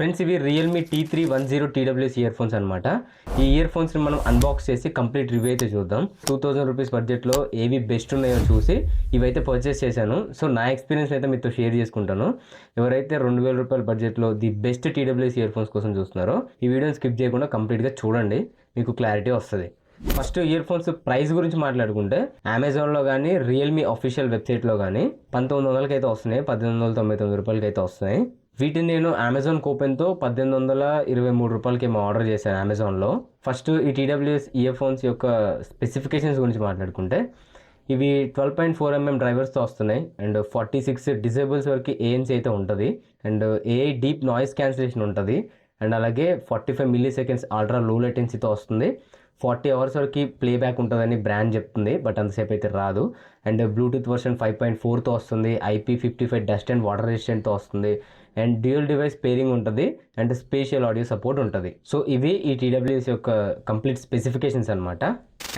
Friends ఇవి Realme T310 TWS ear phones అనమాట. ఈ ఇయర్ ఫోన్స్ని మనం అన్బాక్స్ చేసి కంప్లీట్ రివ్యూ అయితే చూద్దాం. 2000 రూపీస్ బడ్జెట్లో ఏవి బెస్ట్ ఉన్నాయో చూసి ఇవైతే పర్చేస్ చేశాను. సో నా ఎక్స్పీరియన్స్ అయితే మీతో షేర్ చేసుకుంటాను. ఎవరైతే 2000 రూపాయల బడ్జెట్లో the best TWS ear phones కోసం చూస్తున్నారో ఈ వీడియోని స్కిప్ చేయకుండా కంప్లీట్గా చూడండి, మీకు క్లారిటీ వస్తుంది. ఫస్ట్ ఇయర్ ఫోన్స్ ప్రైస్ గురించి మాట్లాడుకుంటే అమెజాన్లో కానీ రియల్మీ అఫీషియల్ వెబ్సైట్లో కానీ 1900కి అయితే వస్తున్నాయి, 1899 రూపాయలకి అయితే వస్తున్నాయి. వీటిని నేను అమెజాన్ కూపెన్తో 1823 రూపాయలకి ఏమో ఆర్డర్ చేశాను అమెజాన్లో. ఫస్ట్ ఈ TWS ఇయర్ ఫోన్స్ యొక్క స్పెసిఫికేషన్స్ గురించి మాట్లాడుకుంటే ఇవి 12.4mm డ్రైవర్స్తో వస్తున్నాయి అండ్ 46 డిజేబుల్స్ వరకు ANC అయితే ఉంటుంది and AI deep noise cancellation ఉంటుంది అండ్ అలాగే 45 మిల్లీ-సెకండ్స్ అల్ట్రా లో లేటెన్సీతో వస్తుంది. 40 అవర్స్ వరకు ప్లేబ్యాక్ ఉంటుందని బ్రాండ్ చెప్తుంది, బట్ అంతసేపు అయితే రాదు. అండ్ బ్లూటూత్ వర్షన్ 5.4తో వస్తుంది, IP55 డస్ట్ అండ్ వాటర్ రెసిస్టెంట్తో వస్తుంది అండ్ డ్యూయల్ డివైస్ పేరింగ్ ఉంటుంది అండ్ స్పేషియల్ ఆడియో సపోర్ట్ ఉంటుంది. సో ఇవి ఈ TWS యొక్క కంప్లీట్ స్పెసిఫికేషన్స్ అనమాట.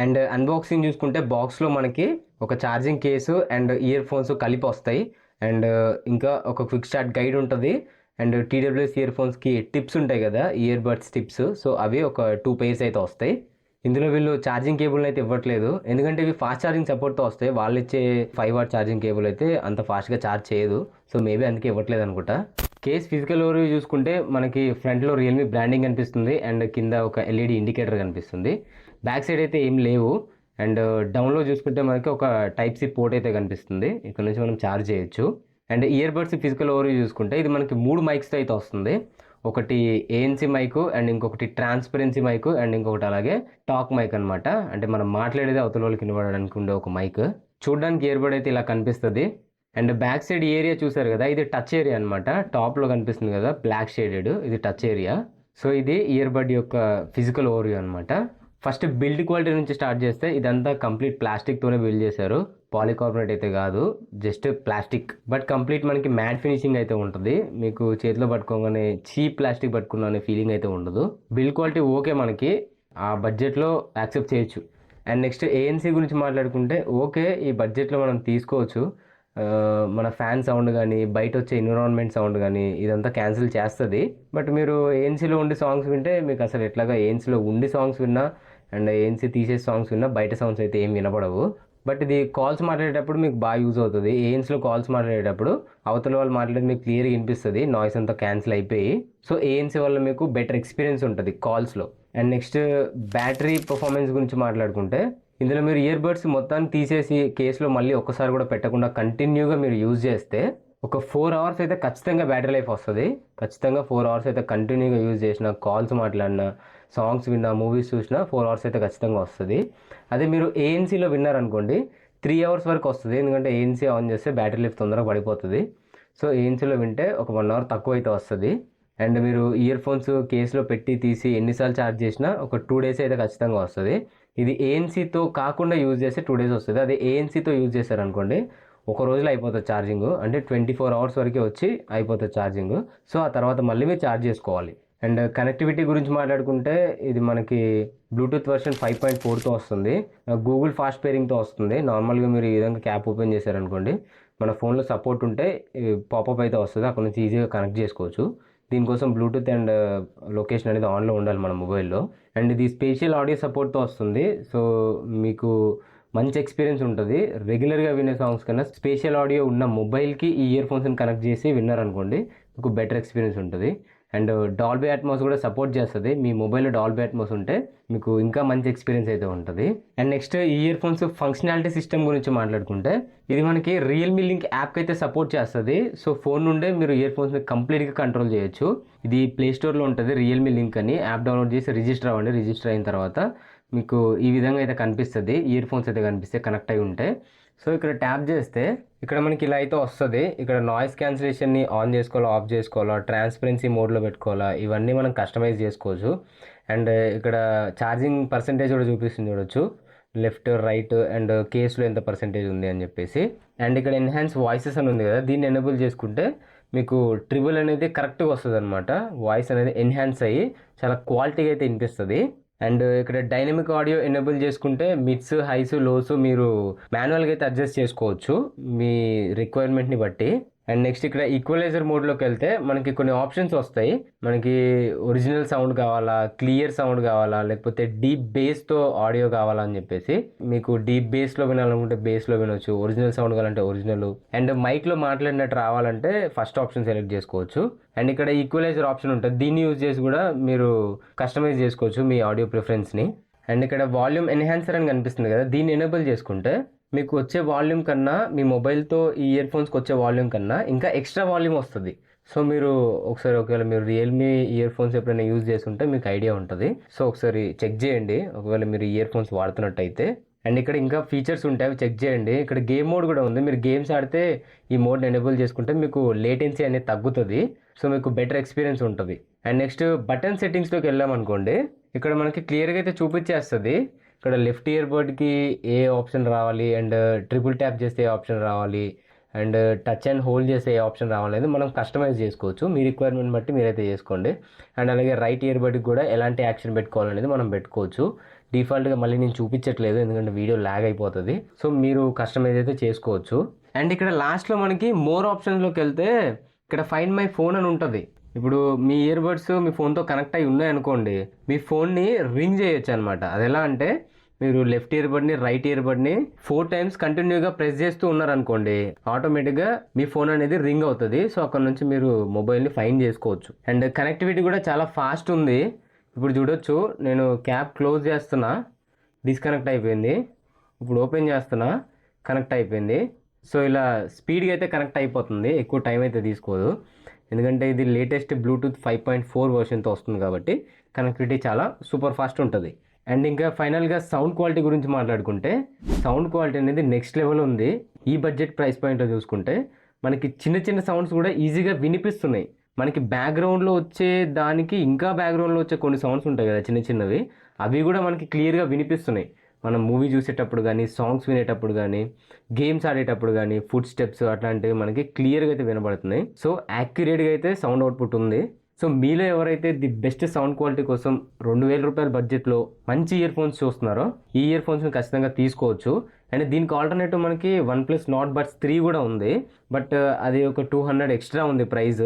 అండ్ అన్బాక్సింగ్ చూసుకుంటే బాక్స్లో మనకి ఒక charging case and ear phones కలిపి వస్తాయి అండ్ ఇంకా ఒక క్విక్ స్టార్ట్ గైడ్ ఉంటుంది అండ్ TWS ఇయర్ ఫోన్స్కి టిప్స్ ఉంటాయి కదా, ఇయర్ బడ్స్ టిప్స్, సో అవి ఒక 2 pairs అయితే వస్తాయి. ఇందులో వీళ్ళు ఛార్జింగ్ కేబుల్ అయితే ఇవ్వట్లేదు, ఎందుకంటే ఇవి ఫాస్ట్ ఛార్జింగ్ సపోర్ట్తో వస్తాయి. వాళ్ళు ఇచ్చే 5W ఛార్జింగ్ కేబుల్ అయితే అంత ఫాస్ట్గా ఛార్జ్ చేయదు, సో మేబీ అందుకే ఇవ్వట్లేదు అనుకుంటా. కేస్ ఫిజికల్ ఓవర్ చూసుకుంటే మనకి ఫ్రంట్లో రియల్మీ బ్రాండింగ్ కనిపిస్తుంది అండ్ కింద ఒక LED ఇండికేటర్ కనిపిస్తుంది. బ్యాక్ సైడ్ అయితే ఏం లేవు అండ్ డౌన్లో చూసుకుంటే మనకి ఒక Type-C పోర్ట్ అయితే కనిపిస్తుంది, ఇక్కడ నుంచి మనం ఛార్జ్ చేయొచ్చు. And ear buds physical over చూసుకుంటే ఇది మనకి 3 మైక్స్తో అయితే వస్తుంది. ఒకటి ANC మైక్ అండ్ ఇంకొకటి ట్రాన్స్పరెన్సీ మైక్ అండ్ ఇంకొకటి అలాగే టాక్ మైక్ అనమాట, అంటే మనం మాట్లాడేది అవతల వాళ్ళకి వినబడడానికి ఉండే ఒక మైక్. చూడడానికి ఇయర్ బడ్ అయితే ఇలా కనిపిస్తుంది అండ్ బ్యాక్ సైడ్ ఏరియా చూసారు కదా, ఇది టచ్ ఏరియా అనమాట. టాప్లో కనిపిస్తుంది కదా బ్లాక్ షేడెడ్, ఇది టచ్ ఏరియా. సో ఇది ఇయర్ బడ్ యొక్క ఫిజికల్ ఓవర్వ్యూ అనమాట. ఫస్ట్ బిల్డ్ క్వాలిటీ నుంచి స్టార్ట్ చేస్తే ఇదంతా కంప్లీట్ ప్లాస్టిక్తోనే బిల్డ్ చేశారు, పాలికార్బోనేట్ అయితే కాదు, జస్ట్ ప్లాస్టిక్. బట్ కంప్లీట్ మనకి మ్యాట్ ఫినిషింగ్ అయితే ఉంటుంది, మీకు చేతిలో పట్టుకోగానే చీప్ ప్లాస్టిక్ పట్టుకున్న అనే ఫీలింగ్ అయితే ఉండదు. బిల్డ్ క్వాలిటీ ఓకే, మనకి ఆ బడ్జెట్లో యాక్సెప్ట్ చేయొచ్చు. అండ్ నెక్స్ట్ ANC గురించి మాట్లాడుకుంటే ఓకే, ఈ బడ్జెట్లో మనం తీసుకోవచ్చు. మన ఫ్యాన్ సౌండ్ కానీ బయట వచ్చే ఎన్విరాన్మెంట్ సౌండ్ కానీ ఇదంతా క్యాన్సిల్ చేస్తుంది. బట్ మీరు ANCలో ఉండి సాంగ్స్ వింటే మీకు అసలు ఎట్లాగా ANCలో ఉండి సాంగ్స్ విన్నా అండ్ ANC తీసే సాంగ్స్ విన్నా బయట సౌండ్స్ అయితే ఏం వినపడవు. బట్ ఇది కాల్స్ మాట్లాడేటప్పుడు మీకు బాగా యూజ్ అవుతుంది. ANCలో కాల్స్ మాట్లాడేటప్పుడు అవతల వాళ్ళు మాట్లాడేది మీకు క్లియర్గా వినిపిస్తుంది, నాయిస్ అంతా క్యాన్సిల్ అయిపోయి. సో ANC వల్ల మీకు బెటర్ ఎక్స్పీరియన్స్ ఉంటుంది కాల్స్లో. అండ్ నెక్స్ట్ బ్యాటరీ పర్ఫార్మెన్స్ గురించి మాట్లాడుకుంటే ఇందులో మీరు ఇయర్ బడ్స్ మొత్తాన్ని తీసేసి కేసులో మళ్ళీ ఒక్కసారి కూడా పెట్టకుండా కంటిన్యూగా మీరు యూజ్ చేస్తే ఒక 4 అవర్స్ అయితే ఖచ్చితంగా బ్యాటరీ లైఫ్ వస్తుంది. ఖచ్చితంగా 4 అవర్స్ అయితే కంటిన్యూగా యూజ్ చేసిన, కాల్స్ మాట్లాడినా, సాంగ్స్ విన్నా, మూవీస్ చూసినా 4 అవర్స్ అయితే ఖచ్చితంగా వస్తుంది. అదే మీరు ANCలో విన్నారనుకోండి 3 అవర్స్ వరకు వస్తుంది, ఎందుకంటే ANC ఆన్ చేస్తే బ్యాటరీ లైఫ్ తొందరగా పడిపోతుంది. సో ANCలో వింటే ఒక 1 అవర్ తక్కువ అయితే వస్తుంది. అండ్ మీరు ఇయర్ ఫోన్స్ కేసులో పెట్టి తీసి ఎన్నిసార్లు ఛార్జ్ చేసినా ఒక 2 days అయితే ఖచ్చితంగా వస్తుంది. ఇది ANCతో కాకుండా యూజ్ చేస్తే 2 days వస్తుంది. అదే ANCతో యూజ్ చేశారనుకోండి ఒక రోజులో అయిపోతుంది ఛార్జింగ్, అంటే 24 అవర్స్ వరకే వచ్చి అయిపోతుంది ఛార్జింగ్. సో ఆ తర్వాత మళ్ళీ మీరు ఛార్జ్ చేసుకోవాలి. అండ్ కనెక్టివిటీ గురించి మాట్లాడుకుంటే ఇది మనకి బ్లూటూత్ వర్షన్ 5.4తో వస్తుంది, గూగుల్ ఫాస్ట్ పేరింగ్తో వస్తుంది. నార్మల్గా మీరు ఈ విధంగా క్యాప్ ఓపెన్ చేశారనుకోండి మన ఫోన్లో సపోర్ట్ ఉంటే పాపప్ అయితే వస్తుంది, అక్కడ నుంచి ఈజీగా కనెక్ట్ చేసుకోవచ్చు. దీనికోసం బ్లూటూత్ అండ్ లొకేషన్ అనేది ఆన్లో ఉండాలి మన మొబైల్లో. అండ్ ఇది స్పేషియల్ ఆడియో సపోర్ట్తో వస్తుంది, సో మీకు మంచి ఎక్స్పీరియన్స్ ఉంటుంది. రెగ్యులర్గా వినే సాంగ్స్ కన్నా స్పేషియల్ ఆడియో ఉన్న మొబైల్కి ఈ ఇయర్ ఫోన్స్ని కనెక్ట్ చేసి విన్నారనుకోండి మీకు బెటర్ ఎక్స్పీరియన్స్ ఉంటుంది. అండ్ డాల్బీ అట్మాస్ కూడా సపోర్ట్ చేస్తుంది, మీ మొబైల్లో డాల్బీ అట్మాస్ ఉంటే మీకు ఇంకా మంచి ఎక్స్పీరియన్స్ అయితే ఉంటుంది. అండ్ నెక్స్ట్ ఈ ఇయర్ ఫోన్స్ ఫంక్షనాలిటీ సిస్టమ్ గురించి మాట్లాడుకుంటే ఇది మనకి రియల్మీ లింక్ యాప్కి అయితే సపోర్ట్ చేస్తుంది. సో ఫోన్ నుండే మీరు ఇయర్ ఫోన్స్ని కంప్లీట్గా కంట్రోల్ చేయొచ్చు. ఇది ప్లేస్టోర్లో ఉంటుంది, రియల్మీ లింక్ అని. యాప్ డౌన్లోడ్ చేసి రిజిస్టర్ అవ్వండి. రిజిస్టర్ అయిన తర్వాత మీకు ఈ విధంగా అయితే కనిపిస్తుంది, ఇయర్ ఫోన్స్ అయితే కనిపిస్తాయి కనెక్ట్ అయి ఉంటే. సో ఇక్కడ ట్యాప్ చేస్తే ఇక్కడ మనకి ఇలా అయితే వస్తుంది. ఇక్కడ నాయిస్ క్యాన్సిలేషన్ని ఆన్ చేసుకోవాలా, ఆఫ్ చేసుకోవాలా, ట్రాన్స్పరెన్సీ మోడ్లో పెట్టుకోవాలా, ఇవన్నీ మనం కస్టమైజ్ చేసుకోవచ్చు. అండ్ ఇక్కడ ఛార్జింగ్ పర్సంటేజ్ కూడా చూపిస్తుంది, చూడొచ్చు లెఫ్ట్ రైట్ అండ్ కేసులో ఎంత పర్సంటేజ్ ఉంది అని చెప్పేసి. అండ్ ఇక్కడ ఎన్హాన్స్ వాయిసెస్ అని ఉంది కదా, దీన్ని ఎనేబుల్ చేసుకుంటే మీకు ట్రిబుల్ అనేది కరెక్ట్గా వస్తుంది అనమాట. వాయిస్ అనేది ఎన్హాన్స్ అయ్యి చాలా క్వాలిటీగా అయితే వినిపిస్తుంది. అండ్ ఇక్కడ డైనమిక్ ఆడియో ఎనేబుల్ చేసుకుంటే మిడ్స్, హైస్, లోస్ మీరు మాన్యువల్గా అయితే అడ్జస్ట్ చేసుకోవచ్చు మీ రిక్వైర్మెంట్ని బట్టి. అండ్ నెక్స్ట్ ఇక్కడ ఈక్వలైజర్ మోడ్లోకి వెళ్తే మనకి కొన్ని ఆప్షన్స్ వస్తాయి. మనకి ఒరిజినల్ సౌండ్ కావాలా, క్లియర్ సౌండ్ కావాలా, లేకపోతే డీప్ బేస్తో ఆడియో కావాలా అని చెప్పేసి మీకు డీప్ బేస్లో వినాలనుకుంటే బేస్లో వినొచ్చు, ఒరిజినల్ సౌండ్ కావాలంటే ఒరిజినల్, అండ్ మైక్లో మాట్లాడినట్టు రావాలంటే ఫస్ట్ ఆప్షన్ సెలెక్ట్ చేసుకోవచ్చు. అండ్ ఇక్కడ ఈక్వలైజర్ ఆప్షన్ ఉంటుంది, దీన్ని యూజ్ చేసి కూడా మీరు కస్టమైజ్ చేసుకోవచ్చు మీ ఆడియో ప్రిఫరెన్స్ని. అండ్ ఇక్కడ వాల్యూమ్ ఎన్హాన్సర్ అని కనిపిస్తుంది కదా, దీన్ని ఎనేబుల్ చేసుకుంటే మీకు వచ్చే వాల్యూమ్ కన్నా మీ మొబైల్తో ఈ ఇయర్ ఫోన్స్కి వచ్చే వాల్యూమ్ కన్నా ఇంకా ఎక్స్ట్రా వాల్యూమ్ వస్తుంది. సో మీరు ఒకసారి ఒకవేళ మీరు రియల్మీ ఇయర్ ఫోన్స్ ఎప్పుడైనా యూజ్ చేస్తుంటే మీకు ఐడియా ఉంటుంది. సో ఒకసారి చెక్ చేయండి ఒకవేళ మీరు ఇయర్ ఫోన్స్ వాడుతున్నట్టయితే. అండ్ ఇక్కడ ఇంకా ఫీచర్స్ ఉంటాయి, అవి చెక్ చేయండి. ఇక్కడ గేమ్ మోడ్ కూడా ఉంది, మీరు గేమ్స్ ఆడితే ఈ మోడ్ని ఎనేబుల్ చేసుకుంటే మీకు లేటెన్సీ అనేది తగ్గుతుంది. సో మీకు బెటర్ ఎక్స్పీరియన్స్ ఉంటుంది. అండ్ నెక్స్ట్ బటన్ సెట్టింగ్స్లోకి వెళ్ళామనుకోండి, ఇక్కడ మనకి క్లియర్గా అయితే చూపించేస్తుంది. ఇక్కడ లెఫ్ట్ ఇయర్ బడ్కి ఏ ఆప్షన్ రావాలి, అండ్ ట్రిపుల్ ట్యాప్ చేస్తే ఏ ఆప్షన్ రావాలి, అండ్ టచ్ అండ్ హోల్డ్ చేస్తే ఏ ఆప్షన్ రావాలి మనం కస్టమైజ్ చేసుకోవచ్చు. మీ రిక్వైర్మెంట్ బట్టి మీరైతే చేసుకోండి. అండ్ అలాగే రైట్ ఇయర్ బడ్కి కూడా ఎలాంటి యాక్షన్ పెట్టుకోవాలనేది మనం పెట్టుకోవచ్చు. డిఫాల్ట్గా మళ్ళీ నేను చూపించట్లేదు ఎందుకంటే వీడియో ల్యాగ్ అయిపోతుంది. సో మీరు కస్టమైజ్ అయితే చేసుకోవచ్చు. అండ్ ఇక్కడ లాస్ట్లో మనకి మోర్ ఆప్షన్స్లోకి వెళ్తే ఇక్కడ ఫైండ్ మై ఫోన్ అని ఉంటుంది. ఇప్పుడు మీ ఇయర్ బడ్స్ మీ ఫోన్తో కనెక్ట్ అయి ఉన్నాయనుకోండి, మీ ఫోన్ని రింగ్ చేయొచ్చు అనమాట. అది ఎలా అంటే మీరు లెఫ్ట్ ఇయర్ బడ్ని రైట్ ఇయర్ బడ్ని 4 times కంటిన్యూగా ప్రెస్ చేస్తూ ఉన్నారనుకోండి, ఆటోమేటిక్గా మీ ఫోన్ అనేది రింగ్ అవుతుంది. సో అక్కడ నుంచి మీరు మొబైల్ని ఫైండ్ చేసుకోవచ్చు. అండ్ కనెక్టివిటీ కూడా చాలా ఫాస్ట్ ఉంది. ఇప్పుడు చూడొచ్చు, నేను క్యాప్ క్లోజ్ చేస్తున్నా, డిస్కనెక్ట్ అయిపోయింది. ఇప్పుడు ఓపెన్ చేస్తున్నా, కనెక్ట్ అయిపోయింది. సో ఇలా స్పీడ్గా అయితే కనెక్ట్ అయిపోతుంది, ఎక్కువ టైం అయితే తీసుకోదు. ఎందుకంటే ఇది లేటెస్ట్ బ్లూటూత్ 5.4 వర్షన్తో వస్తుంది కాబట్టి కనెక్టివిటీ చాలా సూపర్ ఫాస్ట్ ఉంటుంది. అండ్ ఇంకా ఫైనల్గా సౌండ్ క్వాలిటీ గురించి మాట్లాడుకుంటే, సౌండ్ క్వాలిటీ అనేది నెక్స్ట్ లెవెల్ ఉంది. ఈ బడ్జెట్ ప్రైస్ పాయింట్లో చూసుకుంటే మనకి చిన్న చిన్న సౌండ్స్ కూడా ఈజీగా వినిపిస్తున్నాయి. మనకి బ్యాక్గ్రౌండ్లో వచ్చే దానికి ఇంకా బ్యాక్గ్రౌండ్లో వచ్చే కొన్ని సౌండ్స్ ఉంటాయి కదా చిన్న చిన్నవి, అవి కూడా మనకి క్లియర్గా వినిపిస్తున్నాయి. మనం మూవీ చూసేటప్పుడు కానీ, సాంగ్స్ వినేటప్పుడు కానీ, గేమ్స్ ఆడేటప్పుడు కానీ, ఫుడ్ స్టెప్స్ అట్లాంటివి మనకి క్లియర్గా అయితే వినబడుతున్నాయి. సో యాక్యురేట్గా అయితే సౌండ్ అవుట్పుట్ ఉంది. సో మీలో ఎవరైతే ది బెస్ట్ సౌండ్ క్వాలిటీ కోసం 2000 రూపాయల బడ్జెట్లో మంచి ఇయర్ ఫోన్స్ చూస్తున్నారో ఈ ఇయర్ ఫోన్స్ని ఖచ్చితంగా తీసుకోవచ్చు. అండ్ దీనికి ఆల్టర్నేటివ్ మనకి OnePlus Nord Buds 3 కూడా ఉంది, బట్ అది ఒక 200 ఎక్స్ట్రా ఉంది ప్రైస్.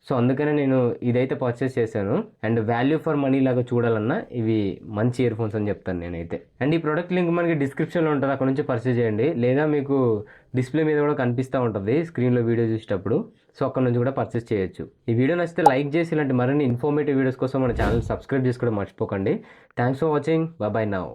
సో అందుకనే నేను ఇదైతే పర్చేస్ చేశాను. అండ్ వాల్యూ ఫర్ మనీ లాగా చూడాలన్నా ఇవి మంచి ఇయర్ ఫోన్స్ అని చెప్తాను నేనైతే. అండ్ ఈ ప్రోడక్ట్ లింక్ మనకి డిస్క్రిప్షన్లో ఉంటుంది, అక్కడ నుంచి పర్చేస్ చేయండి. లేదా మీకు డిస్ప్లే మీద కూడా కనిపిస్తూ ఉంటుంది స్క్రీన్లో వీడియో చూసేటప్పుడు. సో అక్కడ నుంచి కూడా పర్చేస్ చేయొచ్చు. ఈ వీడియో నచ్చితే లైక్ చేసి ఇలాంటి మరిన్ని ఇన్ఫర్మేటివ్ వీడియోస్ కోసం మన ఛానల్ సబ్స్క్రైబ్ చేసుకోవడం మర్చిపోకండి. Thanks for watching. Bye now.